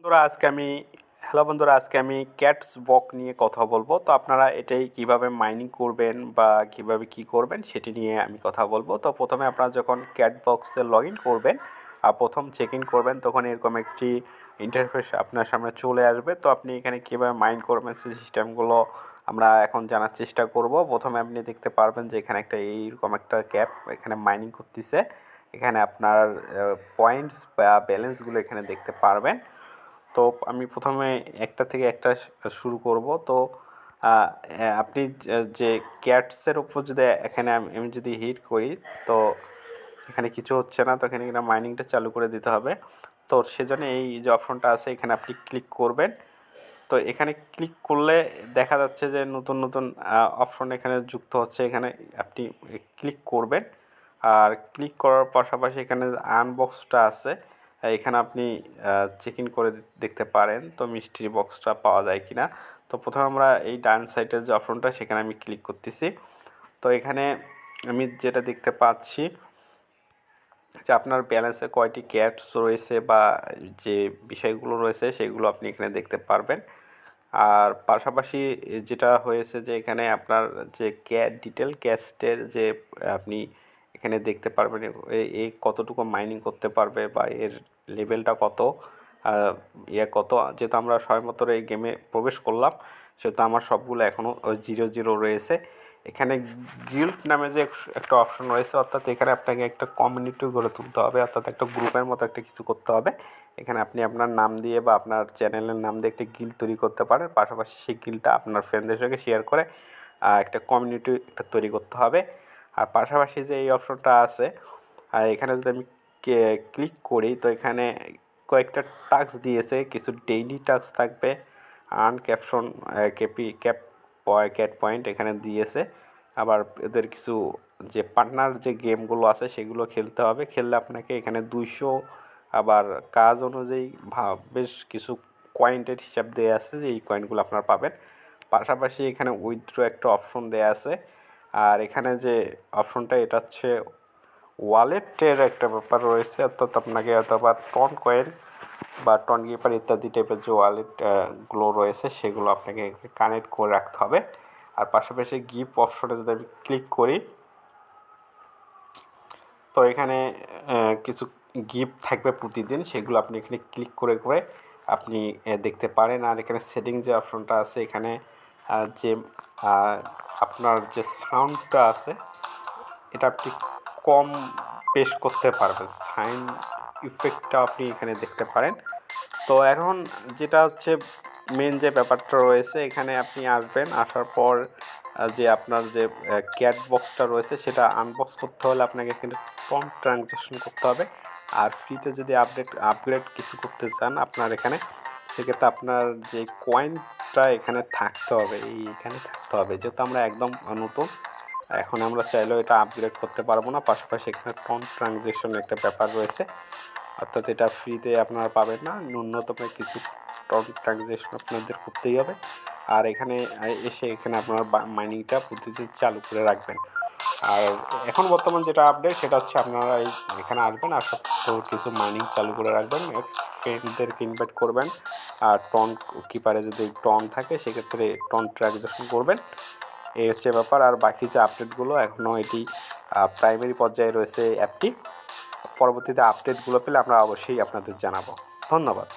বন্ধুরা আজকে আমি হ্যালো বন্ধুরা আজকে আমি ক্যাটস বক নিয়ে কথা বলবো। তো আপনারা এটাই কিভাবে মাইনিং করবেন বা কিভাবে কি করবেন সেটি নিয়ে আমি কথা বলবো। তো প্রথমে আপনারা যখন ক্যাট বক্সে লগ ইন করবেন আর প্রথম চেক ইন করবেন তখন এরকম একটি ইন্টারফেস আপনার সামনে চলে আসবে। তো আপনি এখানে কীভাবে মাইন করবেন সেই সিস্টেমগুলো আমরা এখন জানার চেষ্টা করব। প্রথমে আপনি দেখতে পারবেন যে এখানে একটা এইরকম একটা ক্যাপ এখানে মাইনিং করতেছে। এখানে আপনার পয়েন্টস বা ব্যালেন্সগুলো এখানে দেখতে পারবেন। তো আমি প্রথমে একটা থেকে একটা শুরু করব। তো আপনি যে ক্যাটসের উপর যদি এখানে আমি যদি হিট করি তো এখানে কিছু হচ্ছে না, তো এখানে কিনা মাইনিংটা চালু করে দিতে হবে। তো সেজন্য এই যে অপশনটা আছে এখানে আপনি ক্লিক করবেন। তো এখানে ক্লিক করলে দেখা যাচ্ছে যে নতুন নতুন অপশন এখানে যুক্ত হচ্ছে। এখানে আপনি ক্লিক করবেন আর ক্লিক করার পাশাপাশি এখানে আনবক্সটা আছে এখানে আপনি চেক ইন করে দেখতে পারেন তো মিস্ট্রি বক্সটা পাওয়া যায় কিনা। তো প্রথমে আমরা এই ডান সাইডের যে অপশনটা সেখানে আমি ক্লিক করতেছি। তো এখানে আমি যেটা দেখতে পাচ্ছি যে আপনার ব্যালেন্সে কয়টি ক্যাটস রয়েছে বা যে বিষয়গুলো রয়েছে সেগুলো আপনি এখানে দেখতে পারবেন। আর পাশাপাশি যেটা হয়েছে যে এখানে আপনার যে ডিটেল ক্যাস্টের যে আপনি এখানে দেখতে পারবেন এ কতটুকু মাইনিং করতে পারবে বা এর লেভেলটা কত কত। যেহেতু আমরা সবেমাত্র এই গেমে প্রবেশ করলাম সেহেতু আমার সবগুলো এখনও 0 রয়েছে। এখানে গিল্ড নামে যে একটা অপশন রয়েছে, অর্থাৎ এখানে আপনাকে একটা কমিউনিটি গড়ে তুলতে হবে, অর্থাৎ একটা গ্রুপের মতো একটা কিছু করতে হবে। এখানে আপনি আপনার নাম দিয়ে বা আপনার চ্যানেলের নাম দিয়ে একটা গিল্ড তৈরি করতে পারেন। পাশাপাশি সেই গিল্ডটা আপনার ফ্রেন্ডদের সঙ্গে শেয়ার করে একটা কমিউনিটি একটা তৈরি করতে হবে। আর পাশাপাশি যে এই অপশনটা আছে এখানে যদি আমি ক্লিক করি তো এখানে কয়েকটা টাস্ক দিয়েছে, কিছু ডেইলি টাস্ক থাকবে, আর্ন ক্যাপশন ক্যাট পয়েন্ট এখানে দিয়েছে। আবার এদের কিছু যে পার্টনার যে গেমগুলো আছে সেগুলো খেলতে হবে, খেললে আপনাকে এখানে 200 আবার কাজ অনুযায়ী বেশ কিছু কয়েন্টের হিসাব দেওয়া আছে যে এই কয়েনগুলো আপনারা পাবেন। পাশাপাশি এখানে উইথড্র একটা অপশন দেওয়া আছে। আর এখানে যে অপশনটা এটা হচ্ছে ওয়ালেটের একটা ব্যাপার রয়েছে, অর্থাৎ আপনাকে অথবা টন কয়েন বা টন গিপার ইত্যাদি টাইপের যে ওয়ালেটগুলো রয়েছে সেগুলো আপনাকে কানেক্ট করে রাখতে হবে। আর পাশাপাশি গিফট অপশনে যদি আমি ক্লিক করি তো এখানে কিছু গিফট থাকবে প্রতিদিন, সেগুলো আপনি এখানে ক্লিক করে করে আপনি দেখতে পারেন। আর এখানে সেটিং যে অপশনটা আছে এখানে যে আপনার যে সাউন্ডটা আছে এটা আপনি কম পেশ করতে পারবেন, সাইন ইফেক্টটা আপনি এখানে দেখতে পারেন। তো এখন যেটা হচ্ছে মেন যে ব্যাপারটা রয়েছে এখানে আপনি আসবেন, আসার পর যে আপনার যে ক্যাট বক্সটা রয়েছে সেটা আনবক্স করতে হলে আপনাকে কিন্তু কম ট্রানজ্যাকশন করতে হবে। আর ফ্রিতে যদি আপগ্রেড কিছু করতে চান আপনার এখানে, সেক্ষেত্রে আপনার যে কয়েনটা এখানে থাকতে হবে, এখানে থাকতে হবে। যেহেতু আমরা একদম নতুন, এখন আমরা চাইলেও এটা আপগ্রেড করতে পারবো না। পাশাপাশি এখানে ট্রানজ্যাকশন একটা ব্যাপার রয়েছে, অর্থাৎ এটা ফ্রিতে আপনারা পাবেন না, ন্যূনতম কিছু ট্রানজ্যাকশন আপনাদের করতেই হবে। আর এখানে এসে এখানে আপনার মাইনিংটা প্রতিদিন চালু করে রাখবেন। আর এখন বর্তমান যেটা আপডেট সেটা হচ্ছে আপনারা এখানে আসবেন, আসার পর কিছু মাইনিং চালু করে রাখবেন, ফ্রেন্ডদেরকে ইনভাইট করবেন। আর টন কিপারে যদি টন থাকে সেক্ষেত্রে টন ট্রানজ্যাকশন করবেন। এই হচ্ছে ব্যাপার। আর বাকি যে আপডেটগুলো এখনও এটি প্রাইমারি পর্যায়ে রয়েছে অ্যাপটি। পরবর্তীতে আপডেটগুলো পেলে আমরা অবশ্যই আপনাদের জানাবো। ধন্যবাদ।